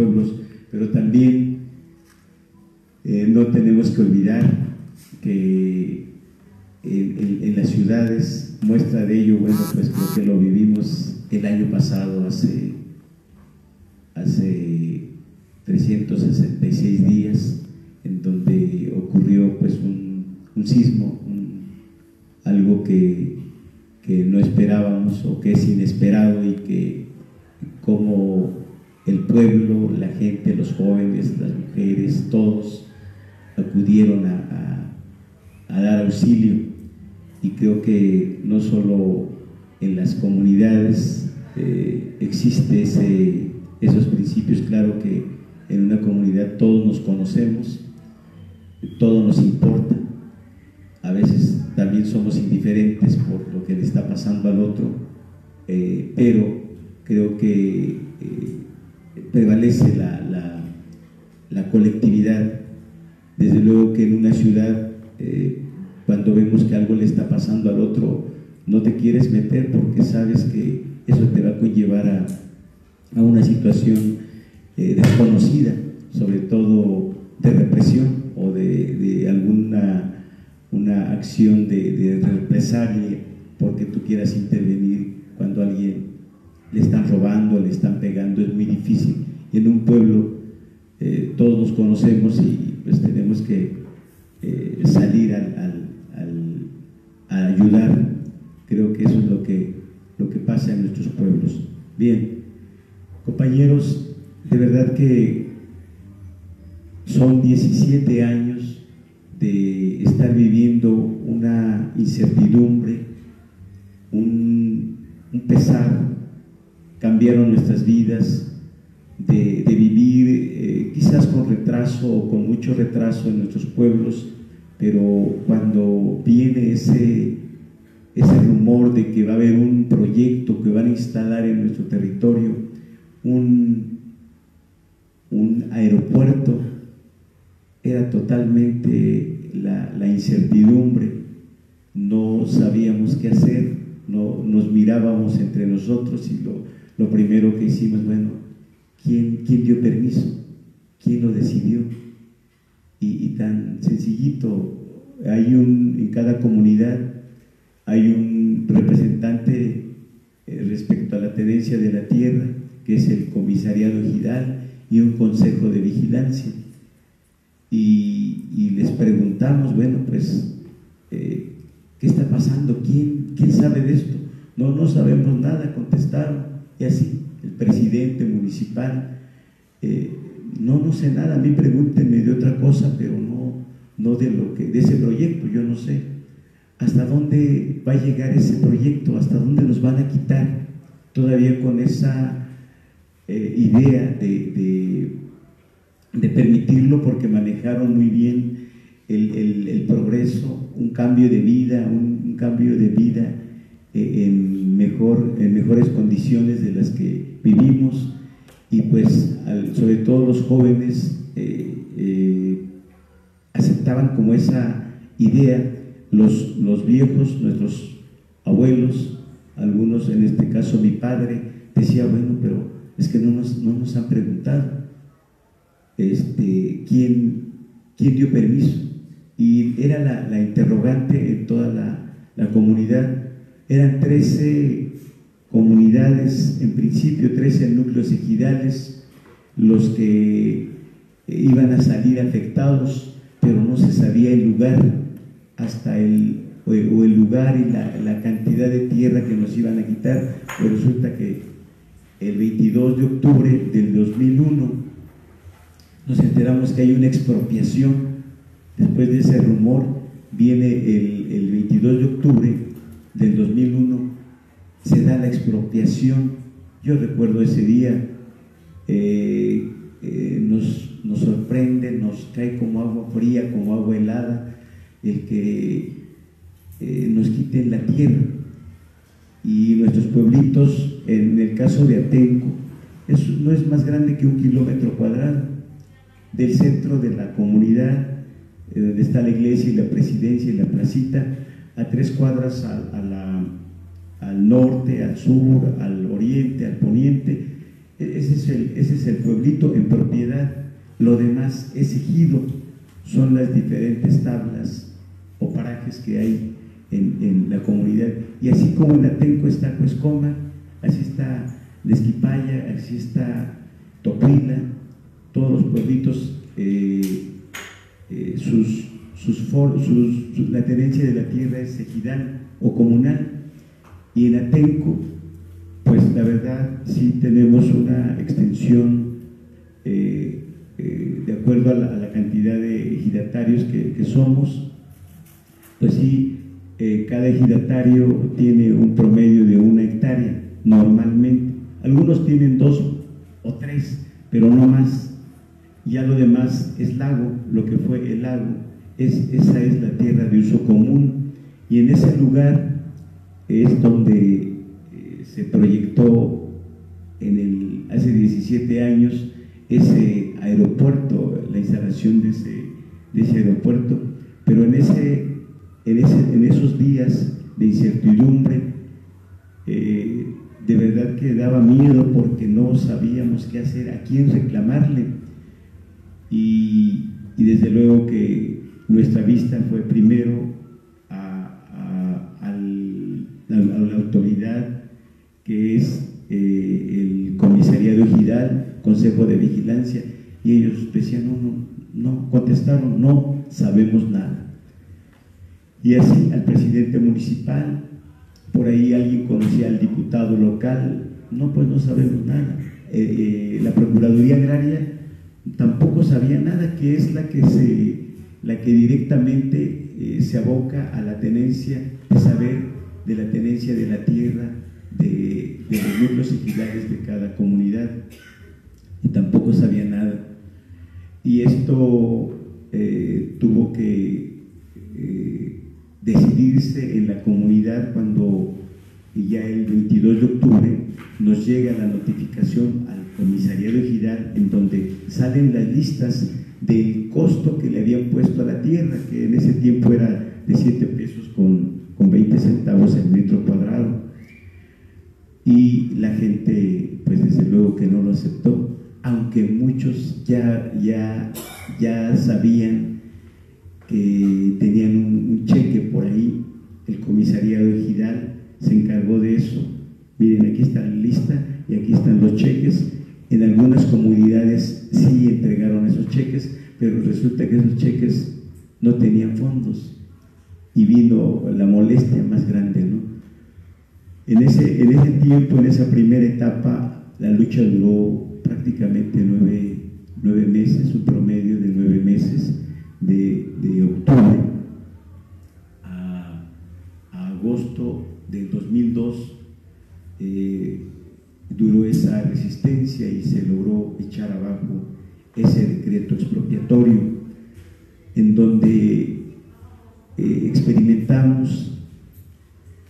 pueblos, pero también no tenemos que olvidar que en las ciudades, muestra de ello, bueno, pues creo que lo vivimos el año pasado, hace 366 días, en donde ocurrió pues un sismo, algo que no esperábamos o que es inesperado, y que como el pueblo, la gente, los jóvenes, las mujeres, todos acudieron a dar auxilio. Y creo que no solo en las comunidades existe esos principios. Claro que en una comunidad todos nos conocemos, todo nos importa, a veces también somos indiferentes por lo que le está pasando al otro, pero creo que prevalece la colectividad. Desde luego que en una ciudad, cuando vemos que algo le está pasando al otro, no te quieres meter porque sabes que eso te va a conllevar a una situación desconocida, sobre todo de represión o de una acción de represalia, porque tú quieras intervenir cuando a alguien le están robando, le están pegando. Es muy difícil. Y en un pueblo todos nos conocemos, y pues tenemos que salir a ayudar. Creo que eso es lo que pasa en nuestros pueblos. Bien, compañeros, de verdad que son 17 años de estar viviendo una incertidumbre, un pesar. Cambiaron nuestras vidas, de vivir quizás con retraso o con mucho retraso en nuestros pueblos, pero cuando viene ese rumor de que va a haber un proyecto que van a instalar en nuestro territorio, un aeropuerto, era totalmente la incertidumbre. No sabíamos qué hacer, no nos mirábamos entre nosotros, y lo primero que hicimos, bueno, ¿quién dio permiso? ¿Quién lo decidió? Y tan sencillito, en cada comunidad hay un representante respecto a la tenencia de la tierra, que es el comisariado ejidal, y un consejo de vigilancia. Y les preguntamos, bueno, pues, ¿qué está pasando? ¿Quién sabe de esto? No sabemos nada, contestaron. Y así, el presidente municipal, no sé nada, a mí pregúntenme de otra cosa, pero no de ese proyecto. Yo no sé hasta dónde va a llegar ese proyecto, hasta dónde nos van a quitar, todavía con esa idea de permitirlo, porque manejaron muy bien el progreso, un cambio de vida, un cambio de vida en mejores condiciones de las que vivimos. Y pues sobre todo los jóvenes aceptaban como esa idea. Los viejos, nuestros abuelos, algunos, en este caso mi padre, decía, bueno, pero es que no nos han preguntado quién dio permiso. Y era la interrogante en toda la comunidad. Eran 13 comunidades, en principio 13 núcleos ejidales, los que iban a salir afectados, pero no se sabía el lugar, hasta el lugar y la cantidad de tierra que nos iban a quitar. Pues resulta que el 22 de octubre del 2001 nos enteramos que hay una expropiación. Después de ese rumor viene el 22 de octubre del 2001, se da la expropiación. Yo recuerdo ese día, nos sorprende, nos cae como agua fría, como agua helada, el que nos quiten la tierra. Y nuestros pueblitos, en el caso de Atenco, no es más grande que 1 kilómetro cuadrado. Del centro de la comunidad, donde está la iglesia y la presidencia y la placita, a 3 cuadras al norte, al sur, al oriente, al poniente, ese es el pueblito en propiedad. Lo demás es ejido, son las diferentes tablas o parajes que hay en la comunidad. Y así como en Atenco está Cuescoma, así está Lezquipaya, así está Tocuila, todos los pueblitos, la tenencia de la tierra es ejidal o comunal. Y en Atenco, pues la verdad sí tenemos una extensión de acuerdo a la cantidad de ejidatarios que somos, pues sí, cada ejidatario tiene un promedio de 1 hectárea normalmente. Algunos tienen 2 o 3, pero no más. Ya lo demás es lago, lo que fue el lago, esa es la tierra de uso común, y en ese lugar es donde se proyectó hace 17 años ese aeropuerto, la instalación de ese aeropuerto, pero en esos días de incertidumbre, de verdad que daba miedo porque no sabíamos qué hacer, a quién reclamarle, y desde luego que nuestra vista fue primero a la autoridad que es el Comisariado Ejidal, Consejo de Vigilancia, y ellos decían, no, contestaron, no sabemos nada. Y así al presidente municipal, por ahí alguien conocía al diputado local, no, pues no sabemos nada. La Procuraduría Agraria tampoco sabía nada, que es la que directamente se aboca a la tenencia, de saber de la tenencia de la tierra, de los núcleos ejidales de cada comunidad, y tampoco sabía nada. Y esto tuvo que decidirse en la comunidad cuando ya el 22 de octubre nos llega la notificación al Comisariado Ejidal, en donde salen las listas del costo que le habían puesto a la tierra, que en ese tiempo era de 7 pesos con 20 centavos el metro cuadrado, y la gente pues desde luego que no lo aceptó, aunque muchos ya sabían que tenían un cheque por ahí. El Comisariado Ejidal se encargó de eso. Miren, aquí está la lista y aquí están los cheques. En algunas comunidades sí entregaron esos cheques, pero resulta que esos cheques no tenían fondos, y vino la molestia más grande, ¿no? En ese tiempo, en esa primera etapa, la lucha duró prácticamente 9 meses, un promedio de 9 meses, de octubre a agosto del 2002. Duró esa resistencia y se logró echar abajo ese decreto expropiatorio, en donde experimentamos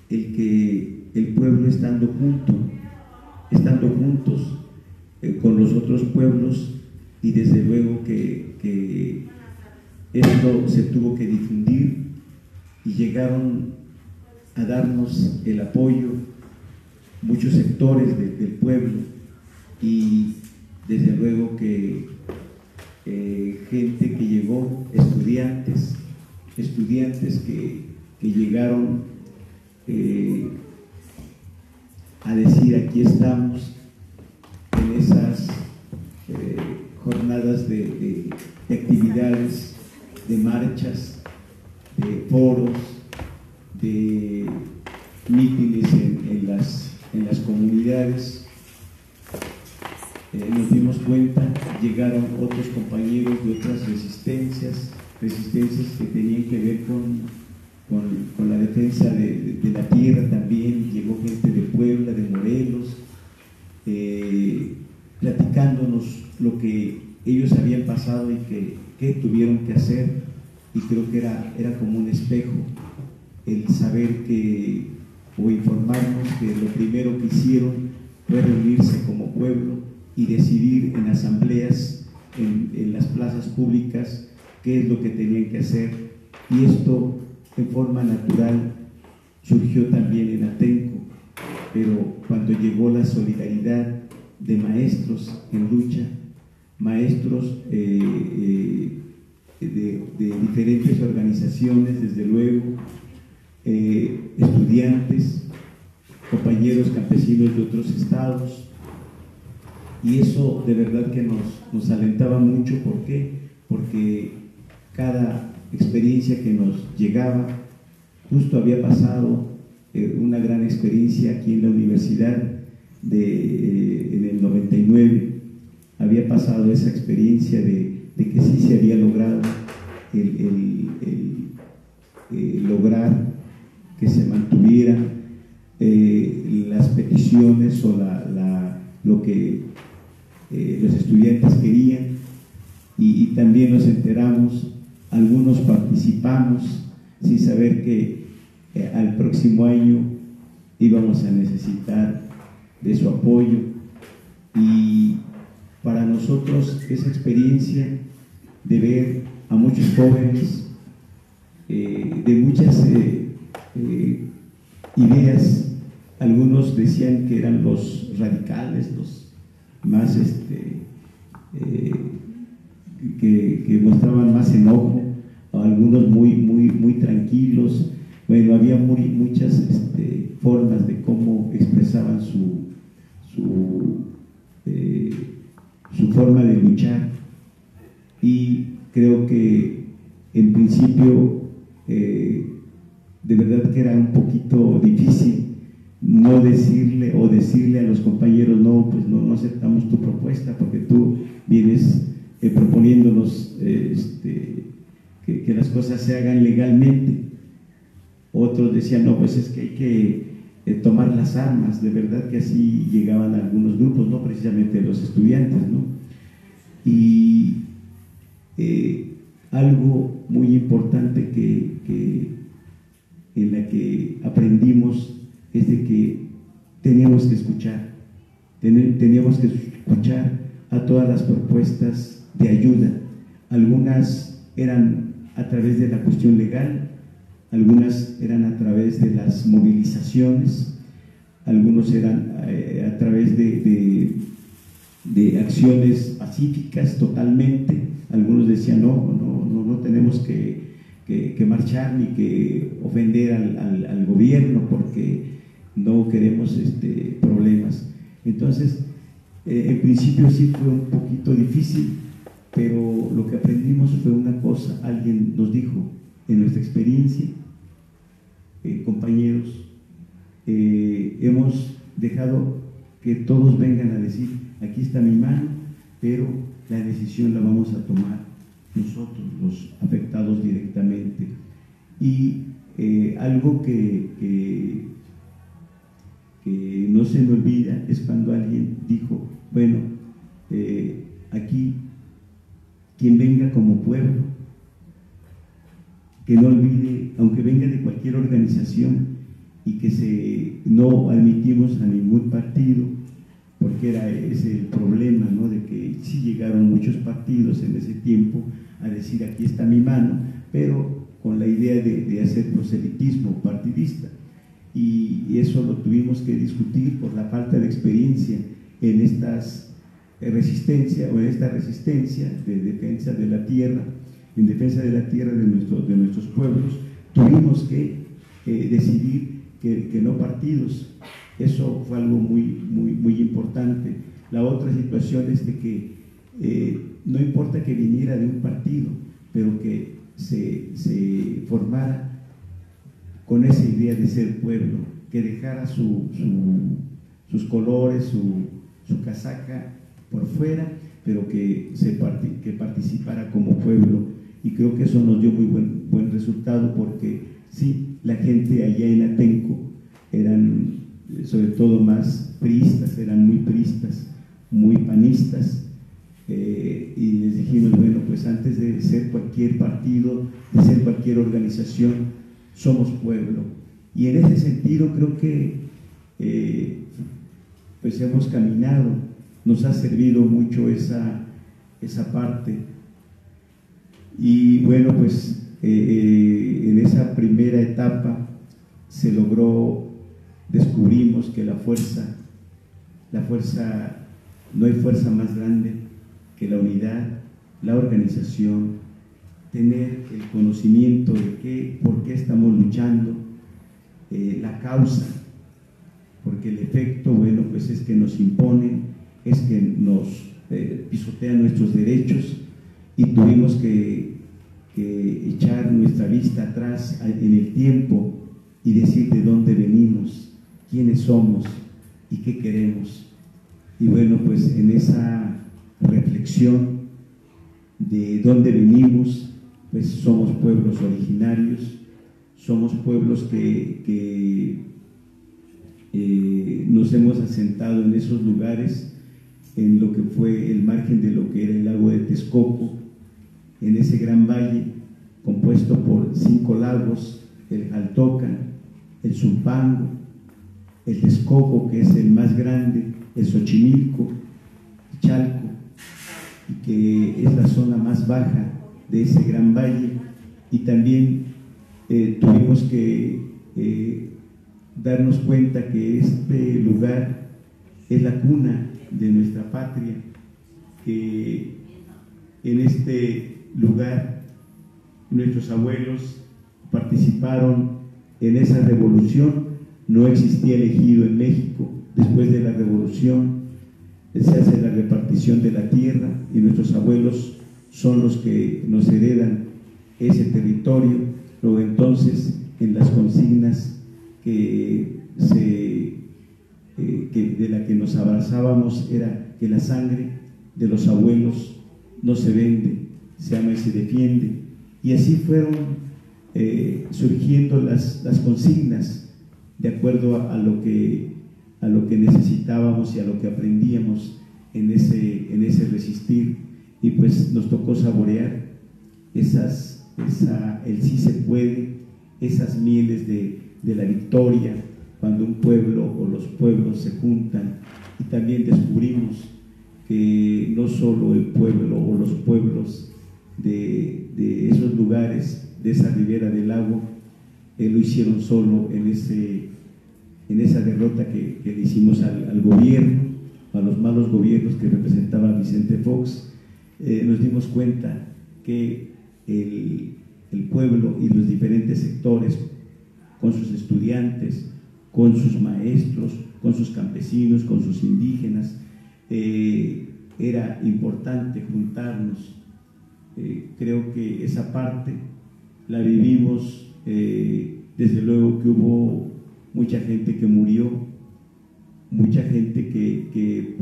el que el pueblo estando juntos con los otros pueblos, y desde luego que esto se tuvo que difundir, y llegaron a darnos el apoyo muchos sectores del pueblo, y desde luego que gente que llegó, estudiantes que llegaron a decir aquí estamos, en esas jornadas de actividades, de marchas, de foros, de mítines en las comunidades. Nos dimos cuenta, llegaron otros compañeros de otras resistencias que tenían que ver con la defensa de la tierra también. Llegó gente de Puebla, de Morelos, platicándonos lo que ellos habían pasado y qué tuvieron que hacer, y creo que era como un espejo el saber o informarnos que lo primero que hicieron fue reunirse como pueblo y decidir en asambleas, en las plazas públicas, qué es lo que tenían que hacer. Y esto en forma natural surgió también en Atenco, pero cuando llegó la solidaridad de maestros en lucha, maestros de diferentes organizaciones, desde luego, estudiantes, compañeros campesinos de otros estados, y eso de verdad que nos alentaba mucho. ¿Por qué? Porque cada experiencia que nos llegaba, justo había pasado una gran experiencia aquí en la universidad en el 99, había pasado esa experiencia de que sí se había logrado lograr que se mantuvieran las peticiones o lo que los estudiantes querían, y también nos enteramos, algunos participamos sin saber que al próximo año íbamos a necesitar de su apoyo. Y para nosotros esa experiencia de ver a muchos jóvenes de muchas ideas, algunos decían que eran los radicales, los más que mostraban más enojo, algunos muy tranquilos. Bueno, había muchas formas de cómo expresaban su forma de luchar, y creo que en principio de verdad que era un poquito difícil no decirle a los compañeros: no, pues no aceptamos tu propuesta porque tú vienes proponiéndonos que las cosas se hagan legalmente. Otros decían: no, pues es que hay que tomar las armas. De verdad que así llegaban algunos grupos, no precisamente los estudiantes, ¿no? Y algo muy importante en la que aprendimos es de que teníamos que escuchar a todas las propuestas de ayuda. Algunas eran a través de la cuestión legal, algunas eran a través de las movilizaciones, algunos eran a través de acciones pacíficas totalmente. Algunos decían: no tenemos que marchar ni que ofender al gobierno porque no queremos problemas. Entonces, en principio sí fue un poquito difícil, pero lo que aprendimos fue una cosa. Alguien nos dijo en nuestra experiencia: compañeros, hemos dejado que todos vengan a decir: aquí está mi mano, pero la decisión la vamos a tomar nosotros, los afectados directamente. Y algo que no se me olvida es cuando alguien dijo: bueno, aquí quien venga como pueblo, que no olvide, aunque venga de cualquier organización, y que no admitimos a ningún partido, porque era ese el problema, ¿no? De que sí llegaron muchos partidos en ese tiempo a decir: aquí está mi mano, pero con la idea de hacer proselitismo partidista. Y eso lo tuvimos que discutir por la falta de experiencia en estas resistencia de defensa de la tierra, en defensa de la tierra de nuestros pueblos. Tuvimos que decidir que no partidos. Eso fue algo muy importante. La otra situación es de que no importa que viniera de un partido, pero que se formara con esa idea de ser pueblo, que dejara sus colores, su casaca por fuera, pero que participara como pueblo. Y creo que eso nos dio muy buen resultado, porque sí, la gente allá en Atenco eran sobre todo más priistas, eran muy priistas, muy panistas, y les dijimos: bueno, pues antes de ser cualquier partido, de ser cualquier organización, somos pueblo. Y en ese sentido creo que pues hemos caminado, nos ha servido mucho esa parte. Y bueno, pues en esa primera etapa se logró, descubrimos que la fuerza no hay fuerza más grande que la unidad, la organización, tener el conocimiento de por qué estamos luchando, la causa, porque el efecto, bueno, pues es que nos imponen, es que nos pisotean nuestros derechos y tuvimos que echar nuestra vista atrás en el tiempo y decir de dónde venimos, quiénes somos y qué queremos. Y bueno, pues en esa reflexión de dónde venimos, pues somos pueblos originarios, somos pueblos que nos hemos asentado en esos lugares, en lo que fue el margen de lo que era el lago de Texcoco, en ese gran valle compuesto por 5 lagos, el Jaltocan, el Zumpango, el Texcoco, que es el más grande, el Xochimilco, Chalco, y que es la zona más baja de ese gran valle, y también tuvimos que darnos cuenta que este lugar es la cuna de nuestra patria, que en este lugar nuestros abuelos participaron en esa revolución. No existía el ejido en México. Después de la revolución se hace la repartición de la tierra y nuestros abuelos son los que nos heredan ese territorio. Luego entonces, en las consignas de la que nos abrazábamos era que la sangre de los abuelos no se vende, se ama y se defiende. Y así fueron surgiendo las consignas de acuerdo a lo que necesitábamos y a lo que aprendíamos en ese resistir. Y pues nos tocó saborear el sí se puede, esas mieles de la victoria, cuando un pueblo o los pueblos se juntan. Y también descubrimos que no solo el pueblo o los pueblos de esos lugares, de esa ribera del lago, lo hicieron solo en esa derrota que le hicimos al gobierno, a los malos gobiernos que representaba Vicente Fox. Nos dimos cuenta que el pueblo y los diferentes sectores, con sus estudiantes, con sus maestros, con sus campesinos, con sus indígenas, era importante juntarnos. Creo que esa parte la vivimos, desde luego que hubo mucha gente que murió, mucha gente que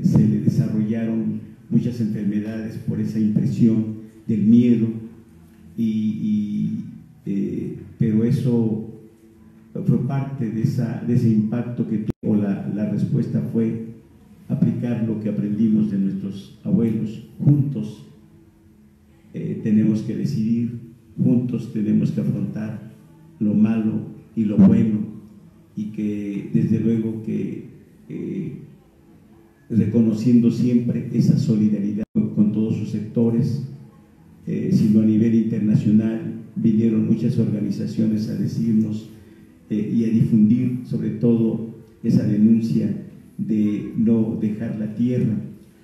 se le desarrollaron muchas enfermedades por esa impresión del miedo, pero eso fue parte de ese impacto que tuvo. La respuesta fue aplicar lo que aprendimos de nuestros abuelos. Juntos tenemos que decidir, juntos tenemos que afrontar lo malo y lo bueno, y que desde luego que reconociendo siempre esa solidaridad con todos sus sectores, sino a nivel internacional vinieron muchas organizaciones a decirnos y a difundir sobre todo esa denuncia de no dejar la tierra,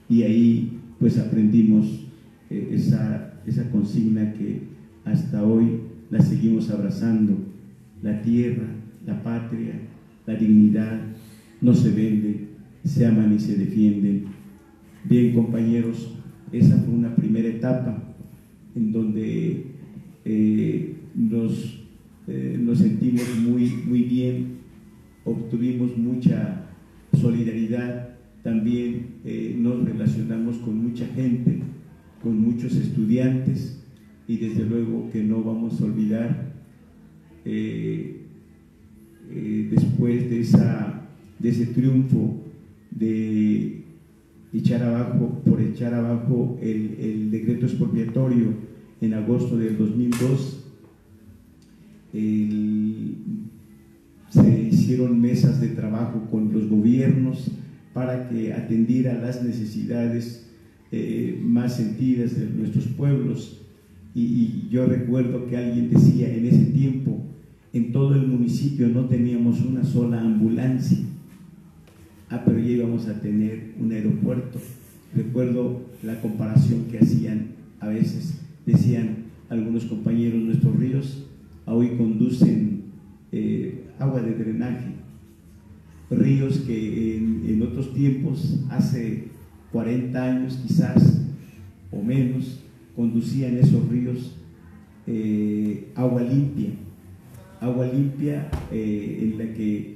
y ahí pues aprendimos esa consigna que hasta hoy la seguimos abrazando: la tierra, la patria, la dignidad no se vende, se aman y se defienden. Bien, compañeros, esa fue una primera etapa en donde nos sentimos muy bien, obtuvimos mucha solidaridad, también nos relacionamos con mucha gente, con muchos estudiantes, y desde luego que no vamos a olvidar después de ese triunfo de echar abajo el decreto expropiatorio en agosto del 2002, se hicieron mesas de trabajo con los gobiernos para que atendiera las necesidades más sentidas de nuestros pueblos. Y yo recuerdo que alguien decía en ese tiempo: en todo el municipio no teníamos una sola ambulancia. pero ya íbamos a tener un aeropuerto. Recuerdo la comparación que hacían a veces, decían algunos compañeros, nuestros ríos hoy conducen agua de drenaje, ríos que en otros tiempos, hace 40 años quizás o menos, conducían esos ríos agua limpia, en la que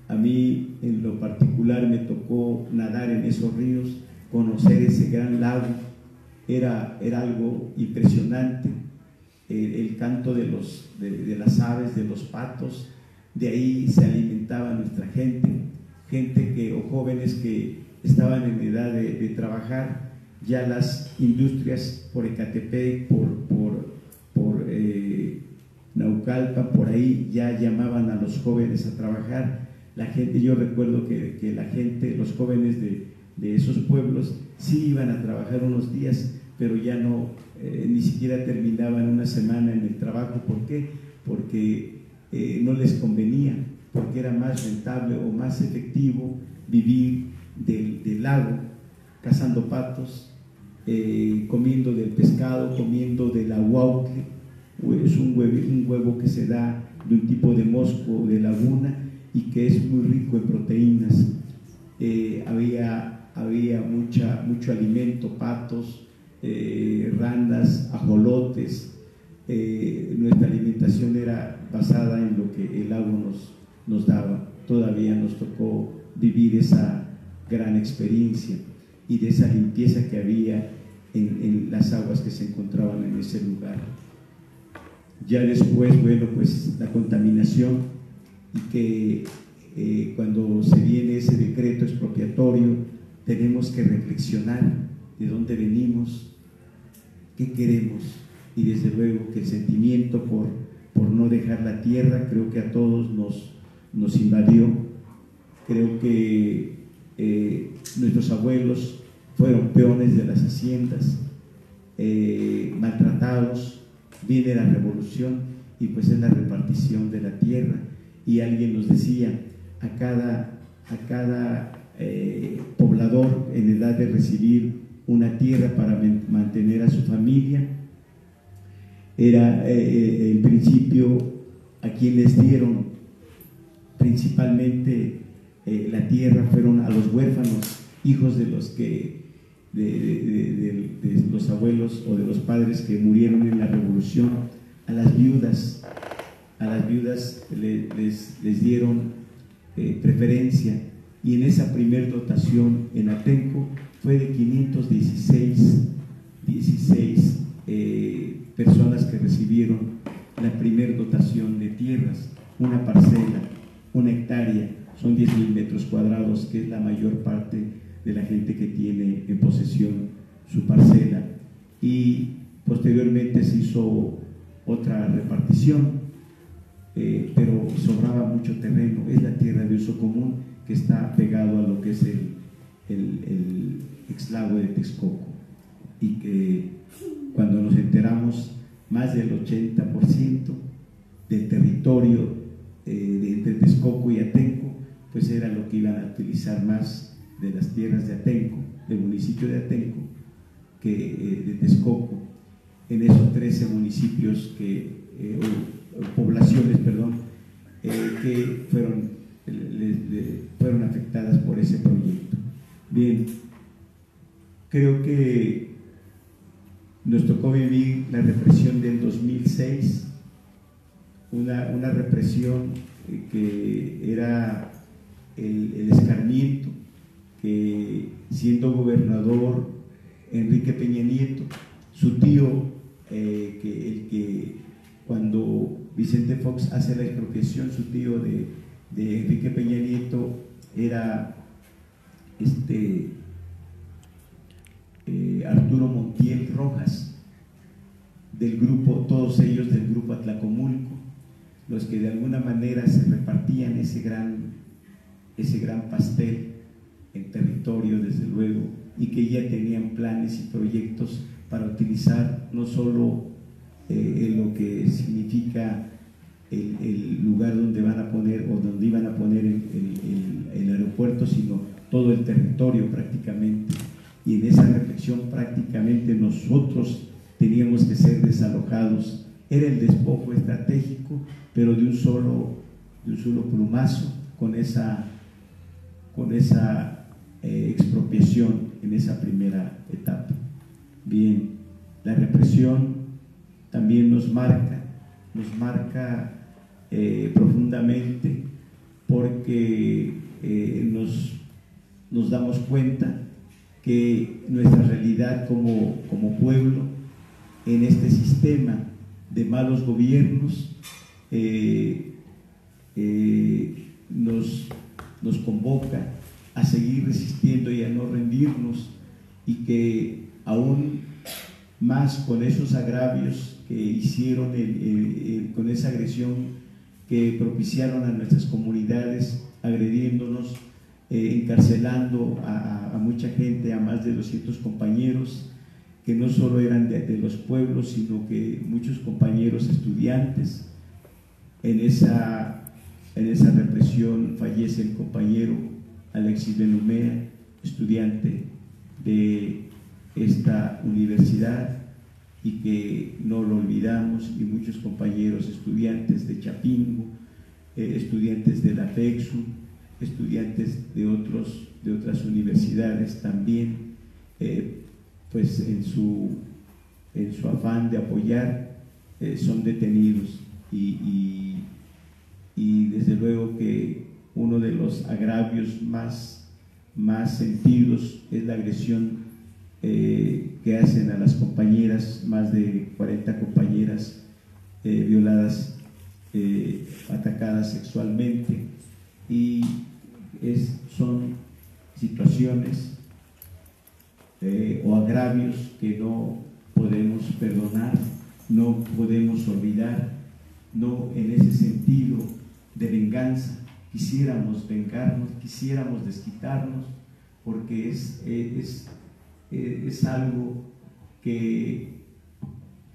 a mí en lo particular me tocó nadar en esos ríos, conocer ese gran lago. Era algo impresionante, el canto de las aves, de los patos. De ahí se alimentaba nuestra gente o jóvenes que estaban en edad de trabajar. Ya las industrias por Ecatepec, por Naucalpan, por ahí ya llamaban a los jóvenes a trabajar. La gente, yo recuerdo que la gente, los jóvenes de esos pueblos sí iban a trabajar unos días, pero ya no, ni siquiera terminaban una semana en el trabajo. ¿Por qué? Porque no les convenía, porque era más rentable o más efectivo vivir del lago, cazando patos, comiendo del pescado, comiendo del ahuautle. Es un huevo que se da de un tipo de mosco de laguna y que es muy rico en proteínas. Había mucho alimento, patos, randas, ajolotes. Nuestra alimentación era basada en lo que el agua nos daba. Todavía nos tocó vivir esa gran experiencia y de esa limpieza que había en las aguas que se encontraban en ese lugar. Ya después, bueno, pues la contaminación, y que cuando se viene ese decreto expropiatorio tenemos que reflexionar de dónde venimos, qué queremos, y desde luego que el sentimiento por no dejar la tierra creo que a todos nos invadió. Creo que nuestros abuelos fueron peones de las haciendas, maltratados. Viene la revolución y pues es la repartición de la tierra, y alguien nos decía, a cada poblador en edad de recibir una tierra para mantener a su familia, era en principio a quienes dieron principalmente la tierra fueron a los huérfanos, hijos de los que de los abuelos o de los padres que murieron en la revolución. A las viudas les dieron preferencia, y en esa primer dotación en Atenco fue de 516 personas que recibieron la primer dotación de tierras, una parcela, una hectárea, son 10,000 metros cuadrados, que es la mayor parte de la gente que tiene en posesión su parcela. Y posteriormente se hizo otra repartición, pero sobraba mucho terreno. Es la tierra de uso común que está pegado a lo que es el exlago de Texcoco, y que cuando nos enteramos, más del 80% del territorio entre Texcoco y Atenco pues era lo que iban a utilizar más de las tierras de Atenco, del municipio de Atenco, que de Texcoco. En esos 13 municipios poblaciones, que fueron afectadas por ese proyecto. Bien, creo que nos tocó vivir la represión del 2006, una represión que era el escarmiento, que siendo gobernador Enrique Peña Nieto, su tío, que cuando Vicente Fox hace la expropiación, su tío de Enrique Peña Nieto era Arturo Montiel Rojas, del grupo, todos ellos del grupo Atlacomulco, los que de alguna manera se repartían ese gran pastel en territorio, desde luego, y que ya tenían planes y proyectos para utilizar no solo lo que significa el lugar donde van a poner o donde iban a poner el aeropuerto, sino todo el territorio prácticamente, y en esa reflexión prácticamente nosotros teníamos que ser desalojados. Era el despojo estratégico, pero de un solo plumazo, con esa expropiación en esa primera etapa. Bien, la represión también nos marca profundamente, porque nos damos cuenta que nuestra realidad como pueblo en este sistema de malos gobiernos nos convoca a seguir resistiendo y a no rendirnos, y que aún más con esos agravios que hicieron, con esa agresión que propiciaron a nuestras comunidades, agrediéndonos, encarcelando a mucha gente, a más de 200 compañeros, que no solo eran de los pueblos, sino que muchos compañeros estudiantes. En esa represión fallece el compañero Alexis Benumea, estudiante de esta universidad, y que no lo olvidamos, y muchos compañeros estudiantes de Chapingo, estudiantes de la FEXU, estudiantes de otras universidades también, pues en su afán de apoyar, son detenidos, y desde luego que uno de los agravios más sentidos es la agresión que hacen a las compañeras, más de 40 compañeras violadas, atacadas sexualmente, y son situaciones o agravios que no podemos perdonar, no podemos olvidar. No, en ese sentido de venganza, quisiéramos vengarnos, quisiéramos desquitarnos, porque es algo que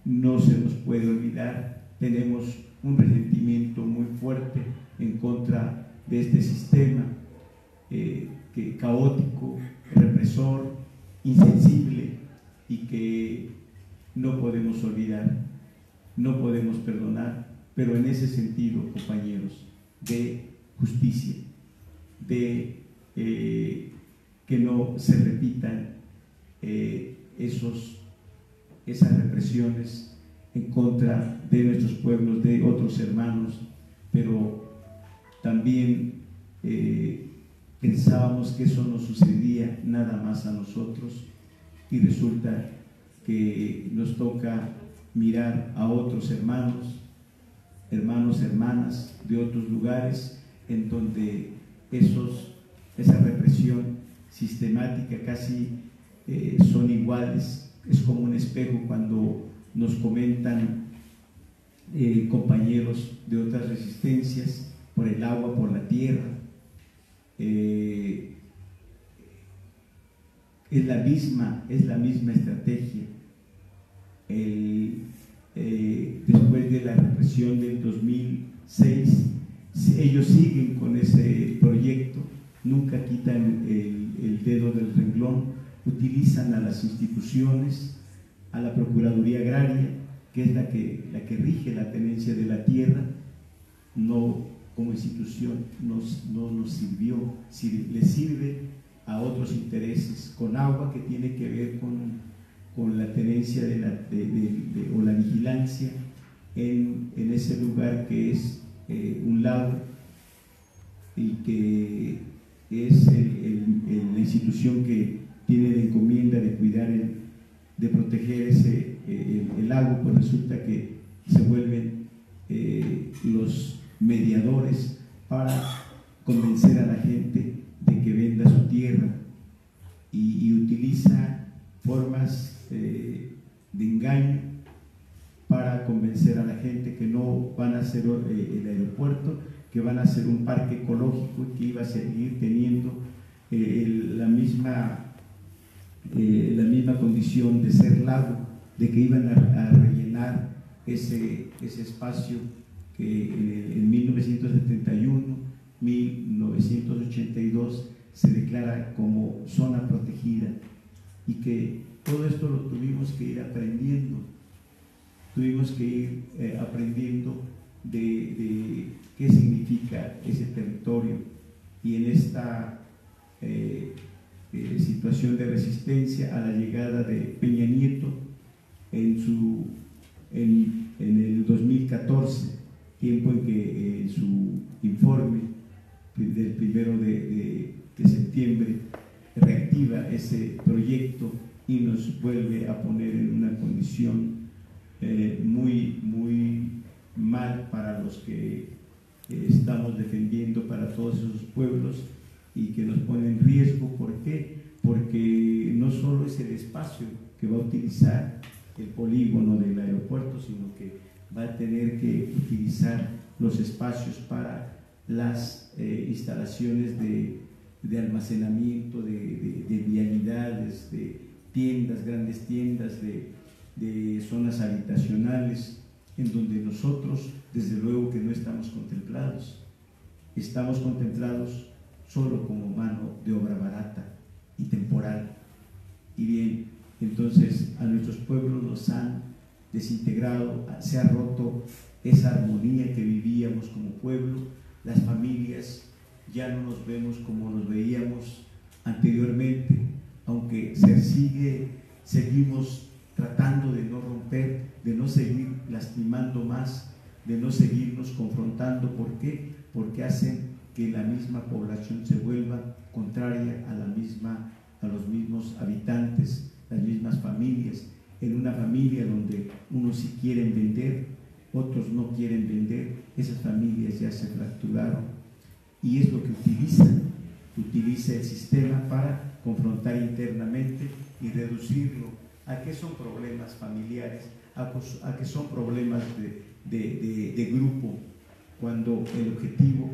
no se nos puede olvidar. Tenemos un resentimiento muy fuerte en contra de este sistema caótico, represor, insensible, y que no podemos olvidar, no podemos perdonar. Pero en ese sentido, compañeros, de justicia, de que no se repitan esas represiones en contra de nuestros pueblos, de otros hermanos, pero también pensábamos que eso no sucedía nada más a nosotros, y resulta que nos toca mirar a otros hermanos, hermanas de otros lugares, en donde esa represión sistemática casi son iguales. Es como un espejo cuando nos comentan compañeros de otras resistencias por el agua, por la tierra. Es la misma estrategia. Después de la represión del 2006, ellos siguen con ese proyecto, nunca quitan el dedo del renglón, utilizan a las instituciones, a la Procuraduría Agraria, que es la que rige la tenencia de la tierra. No, como institución no nos sirvió, le sirve a otros intereses, con agua, que tiene que ver con la tenencia o la vigilancia en ese lugar que es un lago, y que es la institución que tiene la encomienda de cuidar, de proteger el lago. Pues resulta que se vuelven los mediadores para convencer a la gente de que venda su tierra, y utiliza formas de engaño para convencer a la gente que no van a hacer el aeropuerto, que van a hacer un parque ecológico, y que iba a seguir teniendo la misma condición de ser lago, de que iban a rellenar ese espacio que en 1971, 1982 se declara como zona protegida, y que todo esto lo tuvimos que ir aprendiendo, aprendiendo de qué significa ese territorio. Y en esta situación de resistencia a la llegada de Peña Nieto en el 2014, tiempo en que su informe del 1 de septiembre reactiva ese proyecto y nos vuelve a poner en una condición muy mal para los que estamos defendiendo para todos esos pueblos, y que nos pone en riesgo. ¿Por qué? Porque no solo es el espacio que va a utilizar el polígono del aeropuerto, sino que va a tener que utilizar los espacios para las instalaciones de almacenamiento, de vialidades, de tiendas, grandes tiendas, de zonas habitacionales, en donde nosotros, desde luego que no estamos contemplados. Estamos contemplados solo como mano de obra barata y temporal. Y bien, entonces a nuestros pueblos los han desintegrado, se ha roto esa armonía que vivíamos como pueblo. Las familias ya no nos vemos como nos veíamos anteriormente, aunque seguimos tratando de no romper, de no seguir lastimando más, de no seguirnos confrontando. ¿Por qué? Porque hacen que la misma población se vuelva contraria a los mismos habitantes, las mismas familias. En una familia donde unos sí quieren vender, otros no quieren vender, esas familias ya se fracturaron, y es lo que utiliza el sistema para confrontar internamente y reducirlo a que son problemas familiares, a que son problemas de grupo, cuando el objetivo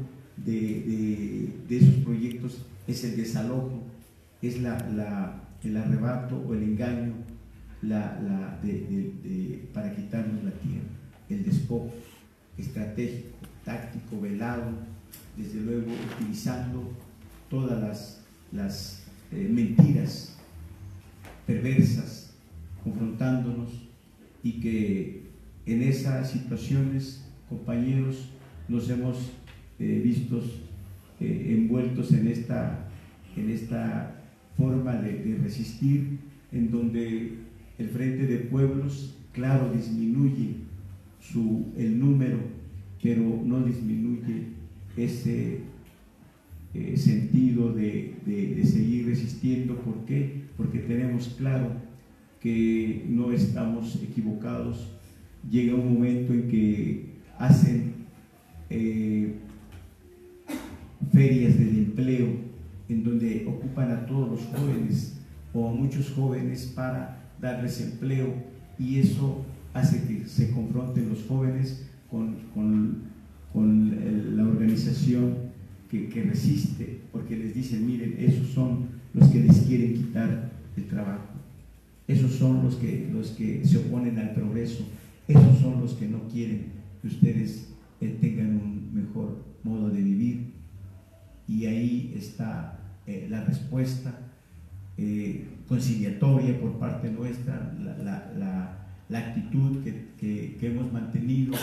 de esos proyectos es el desalojo, es el arrebato o el engaño para quitarnos la tierra, el despojo estratégico, táctico, velado, desde luego utilizando todas las mentiras perversas, confrontándonos, y que en esas situaciones, compañeros, nos hemos visto envueltos en esta forma de resistir, en donde el Frente de Pueblos, claro, disminuye el número, pero no disminuye ese sentido de seguir resistiendo. ¿Por qué? Porque tenemos claro que no estamos equivocados. Llega un momento en que hacen ferias del empleo, en donde ocupan a todos los jóvenes o a muchos jóvenes para darles empleo, y eso hace que se confronten los jóvenes con la organización que resiste, porque les dicen: miren, esos son los que les quieren quitar el trabajo, esos son los que se oponen al progreso, esos son los que no quieren que ustedes tengan un mejor modo de vivir. Y ahí está la respuesta conciliatoria por parte nuestra, la actitud que hemos mantenido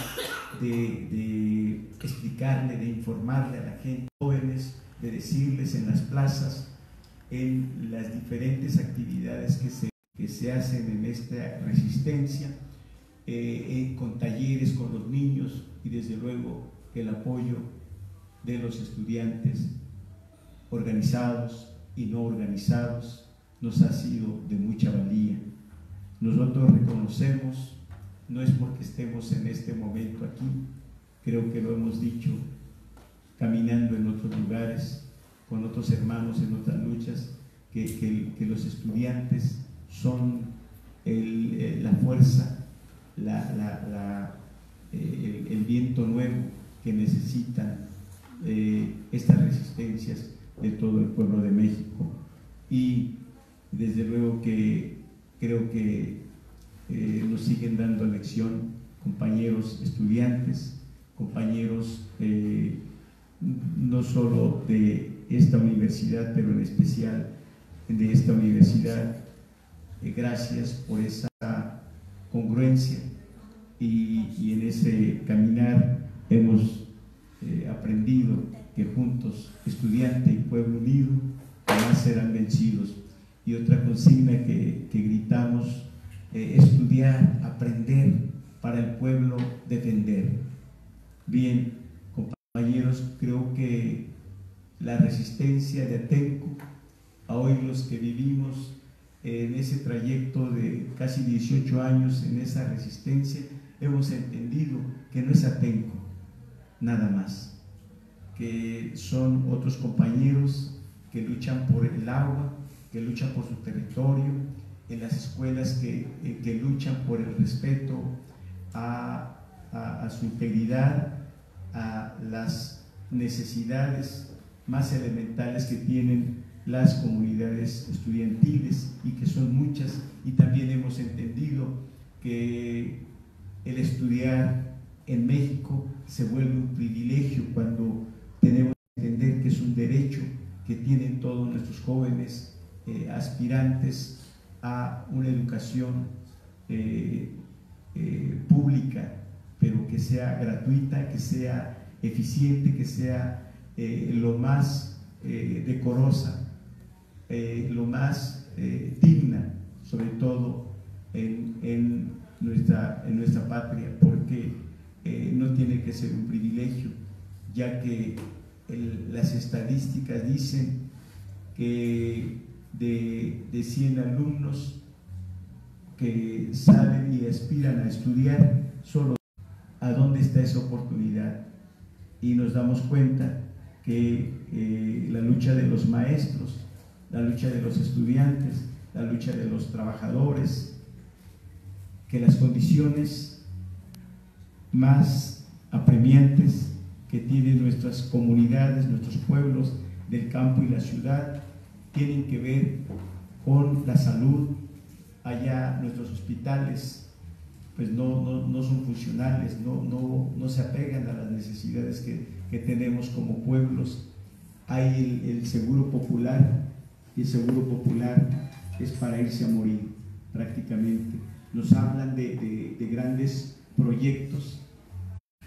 de explicarle, de informarle a la gente, jóvenes, de decirles en las plazas, en las diferentes actividades que se hacen en esta resistencia, con talleres con los niños, y desde luego el apoyo de los estudiantes organizados y no organizados nos ha sido de mucha valía. Nosotros reconocemos, no es porque estemos en este momento aquí, creo que lo hemos dicho caminando en otros lugares, con otros hermanos en otras luchas, que los estudiantes son la fuerza, el viento nuevo que necesitan estas resistencias de todo el pueblo de México. Y desde luego que creo que nos siguen dando lección compañeros estudiantes, compañeros no solo de esta universidad, pero en especial de esta universidad. Gracias por esa congruencia y en ese caminar hemos aprendido que juntos, estudiante y pueblo unido, jamás serán vencidos. Y otra consigna que gritamos, estudiar, aprender, para el pueblo defender. Bien, compañeros, creo que la resistencia de Atenco, a hoy los que vivimos en ese trayecto de casi 18 años en esa resistencia, hemos entendido que no es Atenco, nada más, que son otros compañeros que luchan por el agua, que luchan por su territorio, en las escuelas que luchan por el respeto a su integridad, a las necesidades más elementales que tienen las comunidades estudiantiles, y que son muchas. Y también hemos entendido que el estudiar en México se vuelve un privilegio cuando tenemos que entender que es un derecho que tienen todos nuestros jóvenes aspirantes a una educación pública, pero que sea gratuita, que sea eficiente, que sea lo más decorosa, lo más digna, sobre todo en nuestra patria, porque no tiene que ser un privilegio, ya que las estadísticas dicen que de 100 alumnos que salen y aspiran a estudiar, solo a dónde está esa oportunidad. Y nos damos cuenta que la lucha de los maestros, la lucha de los estudiantes, la lucha de los trabajadores, que las condiciones más apremiantes que tienen nuestras comunidades, nuestros pueblos del campo y la ciudad, tienen que ver con la salud. Allá nuestros hospitales pues no son funcionales, no se apegan a las necesidades que tenemos como pueblos. Hay el seguro popular, y el seguro popular es para irse a morir prácticamente. Nos hablan de grandes proyectos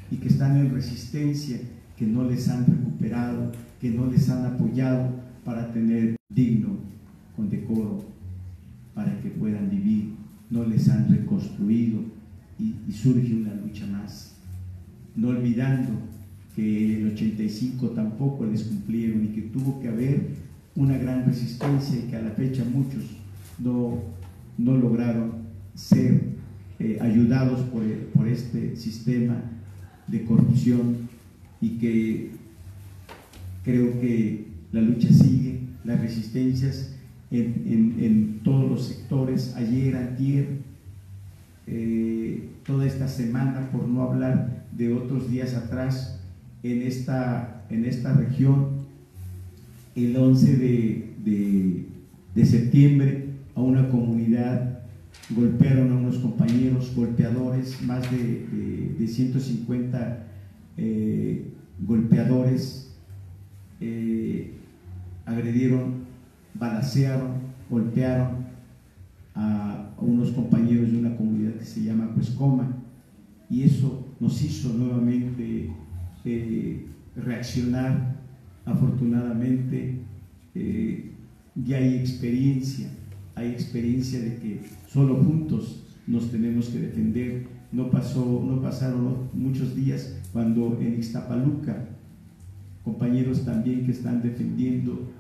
y que están en resistencia, que no les han recuperado, que no les han apoyado para tener digno, con decoro, para que puedan vivir. No les han reconstruido y surge una lucha más, no olvidando que en el 85 tampoco les cumplieron y que tuvo que haber una gran resistencia, y que a la fecha muchos no lograron ser ayudados por este sistema de corrupción, y que creo que la lucha sigue, las resistencias en todos los sectores. Ayer, antier, toda esta semana, por no hablar de otros días atrás, en esta región, el 11 de septiembre, a una comunidad golpearon a unos compañeros golpeadores, más de 150 golpeadores, agredieron, balacearon, golpearon a unos compañeros de una comunidad que se llama Cuescoma, y eso nos hizo nuevamente reaccionar. Afortunadamente ya hay experiencia de que solo juntos nos tenemos que defender. No pasaron muchos días cuando en Ixtapaluca, compañeros también que están defendiendo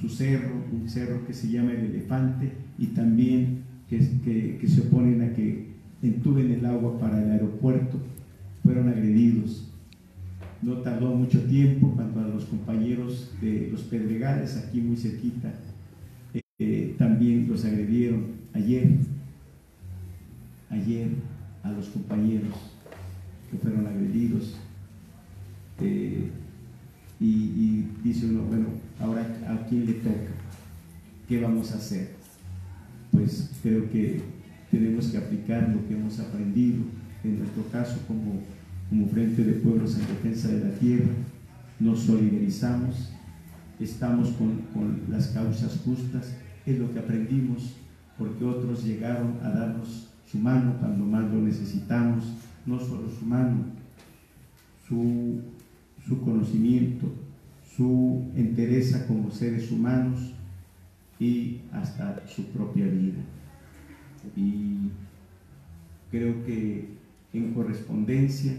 su cerro, un cerro que se llama El Elefante, y también que se oponen a que entuben el agua para el aeropuerto, fueron agredidos. No tardó mucho tiempo cuando a los compañeros de los Pedregales, aquí muy cerquita, también los agredieron. Ayer a los compañeros que fueron agredidos, y dice uno, bueno, ahora ¿a quién le toca? ¿Qué vamos a hacer? Pues creo que tenemos que aplicar lo que hemos aprendido. En nuestro caso, como Frente de Pueblos en Defensa de la Tierra, nos solidarizamos estamos con las causas justas, es lo que aprendimos, porque otros llegaron a darnos su mano cuando más lo necesitamos, no solo su mano, su conocimiento, su entereza como seres humanos y hasta su propia vida. Y creo que en correspondencia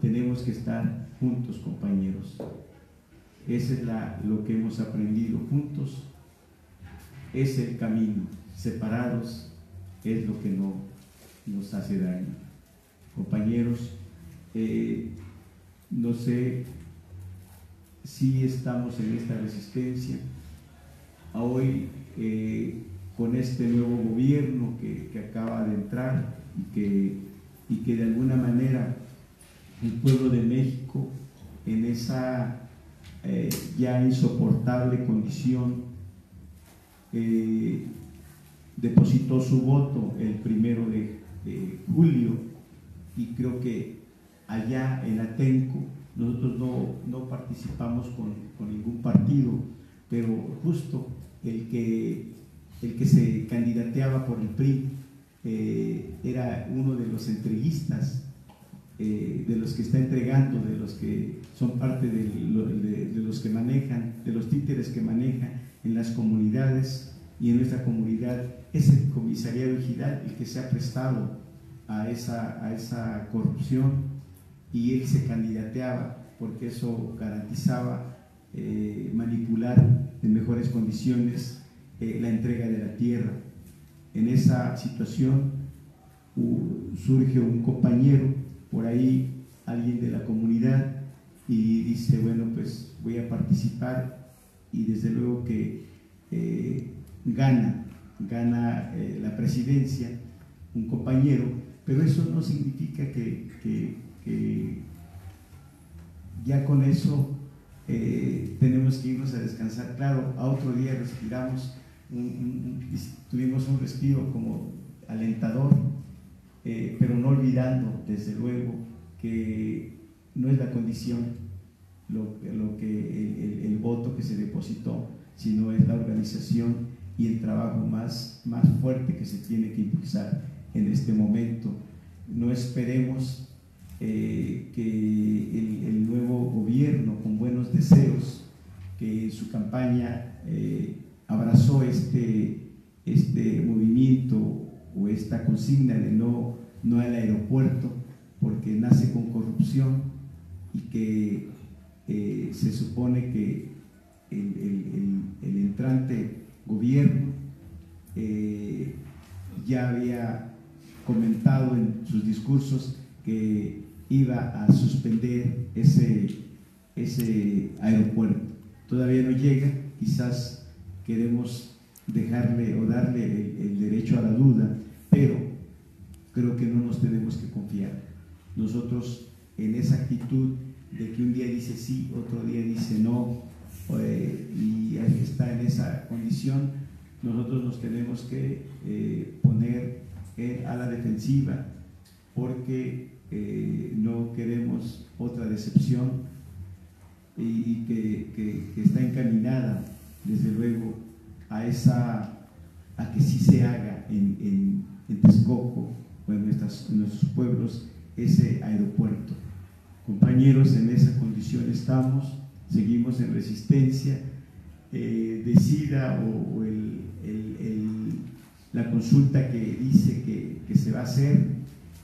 tenemos que estar juntos, compañeros. Ese es lo que hemos aprendido juntos, es el camino. Separados es lo que no nos hace daño. Compañeros, no sé si estamos en esta resistencia. Hoy, con este nuevo gobierno que acaba de entrar y que de alguna manera el pueblo de México, en esa ya insoportable condición, depositó su voto el 1 de julio, y creo que allá en Atenco nosotros no participamos con ningún partido, pero justo el que se candidateaba por el PRI era uno de los entreguistas, de los que está entregando, de los que son parte de los que manejan, de los títeres que manejan en las comunidades, y en nuestra comunidad es el comisariado ejidal el que se ha prestado a esa corrupción, y él se candidateaba porque eso garantizaba manipular en mejores condiciones la entrega de la tierra. En esa situación surge un compañero por ahí, alguien de la comunidad, y dice, bueno, pues voy a participar, y desde luego que gana la presidencia un compañero, pero eso no significa que ya con eso tenemos que irnos a descansar. Claro, a otro día respiramos, tuvimos un respiro como alentador, pero no olvidando desde luego que no es la condición el voto que se depositó, sino es la organización y el trabajo más fuerte que se tiene que impulsar en este momento. No esperemos que el nuevo gobierno, con buenos deseos, que en su campaña abrazó este movimiento o esta consigna de no al aeropuerto, porque nace con corrupción, y que se supone que el entrante gobierno ya había comentado en sus discursos que iba a suspender ese aeropuerto. Todavía no llega, quizás queremos dejarle o darle el derecho a la duda, pero creo que no nos tenemos que confiar. Nosotros, en esa actitud de que un día dice sí, otro día dice no, y está en esa condición, nosotros nos tenemos que poner a la defensiva, porque no queremos otra decepción, y que está encaminada desde luego a que sí se haga en Texcoco o en nuestros pueblos ese aeropuerto. Compañeros, en esa condición estamos, seguimos en resistencia. Decida o la consulta que dice que se va a hacer,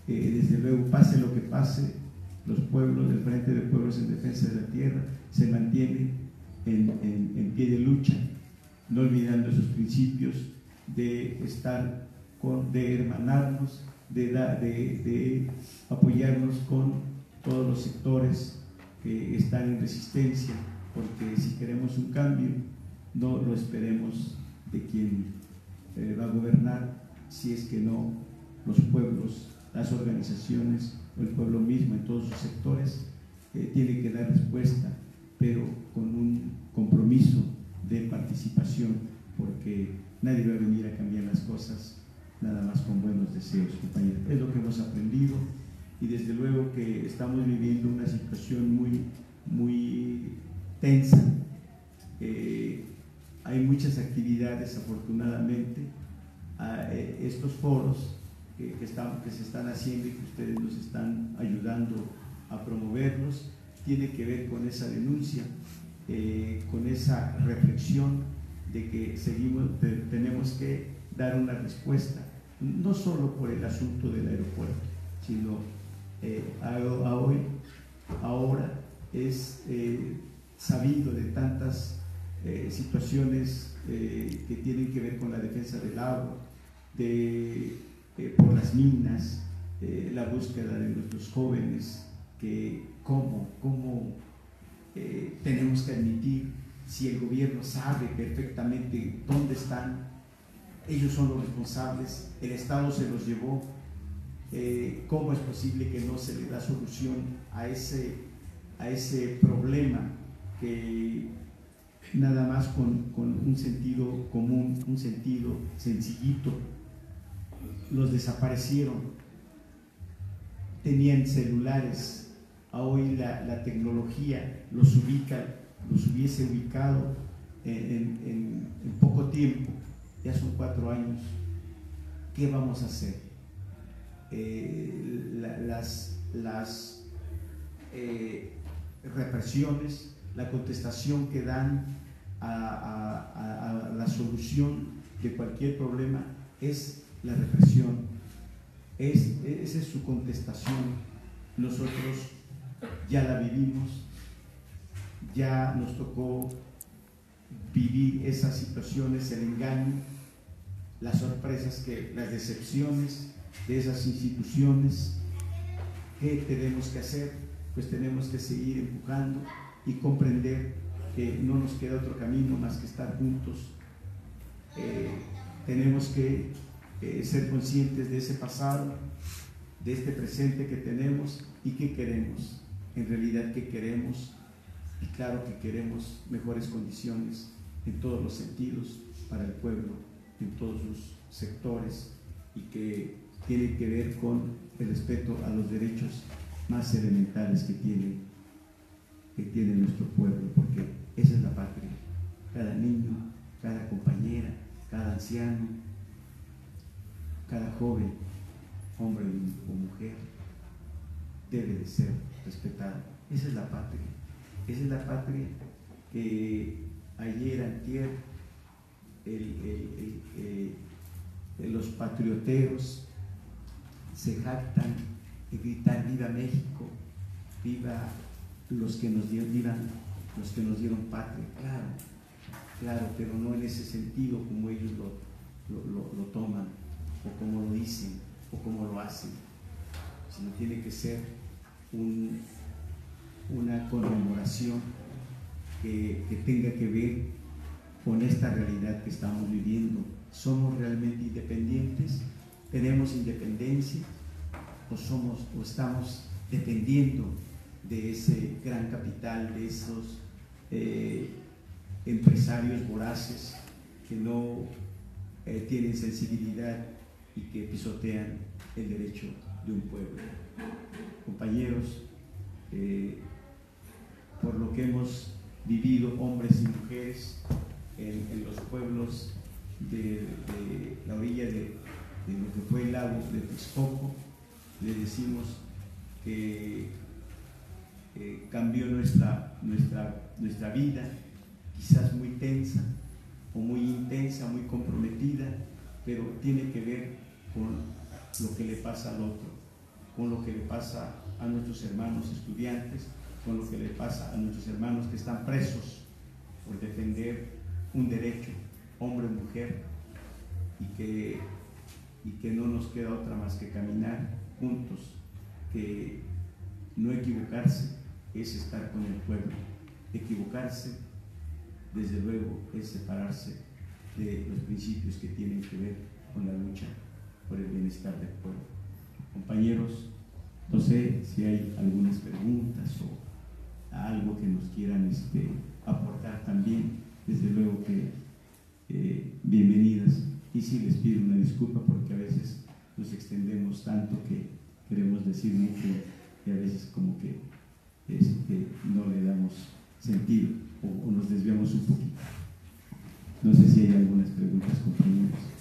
desde luego, pase lo que pase, los pueblos, el Frente de Pueblos en Defensa de la Tierra se mantiene en pie de lucha, no olvidando esos principios de estar de hermanarnos, de apoyarnos con todos los sectores que están en resistencia, porque si queremos un cambio, no lo esperemos de quien va a gobernar, si es que no los pueblos, las organizaciones o el pueblo mismo en todos sus sectores tiene que dar respuesta, pero con un compromiso de participación, porque nadie va a venir a cambiar las cosas nada más con buenos deseos, compañeros. Es lo que hemos aprendido, y desde luego que estamos viviendo una situación muy tensa. hay muchas actividades, afortunadamente. Estos foros que se están haciendo y que ustedes nos están ayudando a promoverlos, tiene que ver con esa denuncia, con esa reflexión de que tenemos que dar una respuesta, no solo por el asunto del aeropuerto, sino ahora es sabido de tantas situaciones que tienen que ver con la defensa del agua, por las minas, la búsqueda de nuestros jóvenes, que cómo tenemos que admitir, si el gobierno sabe perfectamente dónde están, ellos son los responsables, el Estado se los llevó, cómo es posible que no se le da solución a ese problema, que nada más con un sentido común, un sentido sencillito, los desaparecieron. Tenían celulares, hoy la tecnología los hubiese ubicado en poco tiempo. Ya son 4 años. ¿Qué vamos a hacer? Las represiones, la contestación que dan a la solución de cualquier problema es la represión. Esa es su contestación. Nosotros ya la vivimos, ya nos tocó vivir esas situaciones, el engaño, las sorpresas, las decepciones de esas instituciones. ¿Qué tenemos que hacer? Pues tenemos que seguir empujando y comprender que no nos queda otro camino más que estar juntos. Tenemos que ser conscientes de ese pasado, de este presente que tenemos y qué queremos. En realidad, ¿qué queremos? Y claro que queremos mejores condiciones en todos los sentidos para el pueblo, en todos sus sectores, y que tiene que ver con el respeto a los derechos más elementales que tiene nuestro pueblo, porque esa es la patria. Cada niño, cada compañera, cada anciano, cada joven, hombre o mujer, debe de ser respetado. Esa es la patria. Esa es la patria que ayer, antier, los patrioteros se jactan de gritar viva México, viva los que nos dieron patria. Claro, pero no en ese sentido como ellos lo toman, o como lo dicen, o como lo hacen, sino tiene que ser una conmemoración que tenga que ver con esta realidad que estamos viviendo. ¿Somos realmente independientes? ¿Tenemos independencia? ¿O estamos dependiendo de ese gran capital, de esos empresarios voraces que no tienen sensibilidad y que pisotean el derecho de un pueblo? Compañeros, por lo que hemos vivido, hombres y mujeres, en los pueblos de la orilla de lo que fue el lago de Texcoco, le decimos que cambió nuestra vida, quizás muy tensa o muy intensa, muy comprometida, pero tiene que ver con lo que le pasa al otro, con lo que le pasa a nuestros hermanos estudiantes, con lo que le pasa a nuestros hermanos que están presos por defender un derecho, hombre o mujer, y que no nos queda otra más que caminar juntos, que no equivocarse es estar con el pueblo. Equivocarse, desde luego, es separarse de los principios que tienen que ver con la lucha por el bienestar del pueblo. Compañeros, no sé si hay algunas preguntas o algo que nos quieran aportar también. Desde luego que bienvenidas, y sí les pido una disculpa porque a veces nos extendemos tanto que queremos decir mucho y a veces como que no le damos sentido. o nos desviamos un poquito. No sé si hay algunas preguntas, compañeros.